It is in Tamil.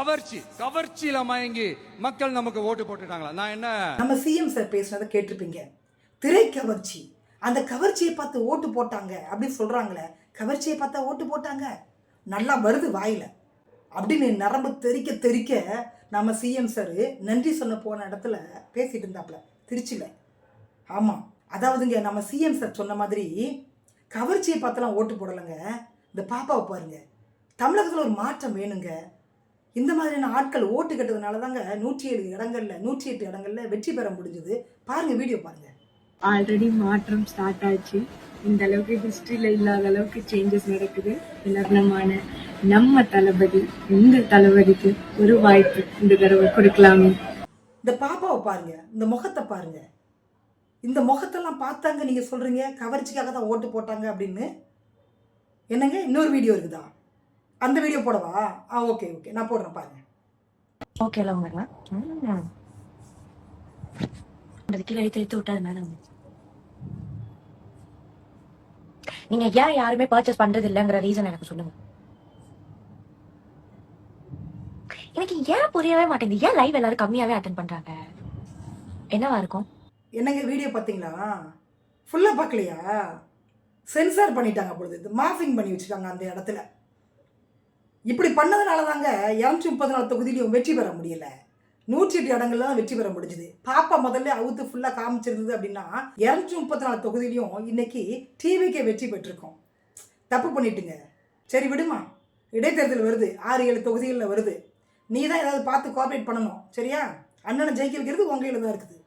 கவர்ச்சியில மயங்கி மக்கள் நமக்கு ஓட்டு போட்டுட்டாங்களா? நான் என்ன, நம்ம சிஎம் சார் பேசுனதை கேட்டிருப்பீங்க. திரை கவர்ச்சி, அந்த கவர்ச்சியை பார்த்து ஓட்டு போட்டாங்க அப்படின்னு சொல்றாங்களே. கவர்ச்சியை பார்த்தா ஓட்டு போட்டாங்க, நல்லா வருது வாயில அப்படின்னு நரம்பு தெறிக்க தெறிக்க நம்ம சிஎம் சார் நன்றி சொன்ன போன இடத்துல பேசிட்டு இருந்தாப்புல திருச்சியில். ஆமாம், அதாவதுங்க நம்ம சிஎம் சார் சொன்ன மாதிரி கவர்ச்சியை பார்த்தெல்லாம் ஓட்டு போடலைங்க. இந்த பாப்பாவை பாருங்க, தமிழகத்தில் ஒரு மாற்றம் வேணுங்க. இந்த மாதிரியான ஆட்கள் ஓட்டு கட்டதுனால தாங்க 108 இடங்கள்ல வெற்றி பெற முடிஞ்சது. பாருங்க, வீடியோ பாருங்க. ஆல்ரெடி மாற்றம் ஸ்டார்ட் ஆச்சு. இந்த அளவுக்கு ஹிஸ்டரியில இல்லாத அளவுக்கு சேஞ்சஸ் நடக்குது. லக்னமான நம்ம தளபதி, இந்த தளபதிக்கு ஒரு வாய்ப்பு இந்த தடவை கொடுக்கலாமே. இந்த பாப்பாவை பாருங்க, இந்த முகத்தை பாருங்க. இந்த முகத்தெல்லாம் பார்த்தாங்க நீங்க சொல்றீங்க கவர்ச்சிக்காக தான் ஓட்டு போட்டாங்க அப்படின்னு. என்னங்க, இன்னொரு வீடியோ இருக்குதா? அந்த வீடியோ போடவா? ஓகே ஓகே, நான் போடுறேன் பாருங்க. ஓகே எல்லாம் கீழே எடுத்து விட்டாது மேடம். நீங்க ஏன் யாருமே பர்ச்சேஸ் பண்றது இல்லைங்கிற ரீசன் எனக்கு சொல்லுங்க. எனக்கு ஏன் புரியவே மாட்டேங்குது. ஏன் லைவ் எல்லாரும் கம்மியாவே அட்டென்ட் பண்றாங்க? என்னவா இருக்கும்? என்னங்க, வீடியோ பார்த்தீங்களா? ஃபுல்லா பார்க்கலையா? சென்சார் பண்ணிட்டாங்க பொழுது, மார்ஃபிங் பண்ணி வச்சுட்டாங்க அந்த இடத்துல. இப்படி பண்ணதுனால தாங்க 234 தொகுதியிலையும் வெற்றி பெற முடியல. 108 இடங்கள்ல தான் வெற்றி பெற முடிஞ்சுது. பாப்பா முதல்ல அவுத்து ஃபுல்லாக காமிச்சிருந்தது அப்படின்னா 234 தொகுதியிலையும் இன்னைக்கு டிவிக்கே வெற்றி பெற்றிருக்கோம். தப்பு பண்ணிட்டுங்க. சரி விடுமா, இடைத்தேர்தல் வருது, 6-7 தொகுதிகளில் வருது. நீ தான் ஏதாவது பார்த்து கோஆப்ரேட் பண்ணணும், சரியா? அண்ணனை ஜெயிக்க வைக்கிறது உங்க கையில் தான் இருக்குது.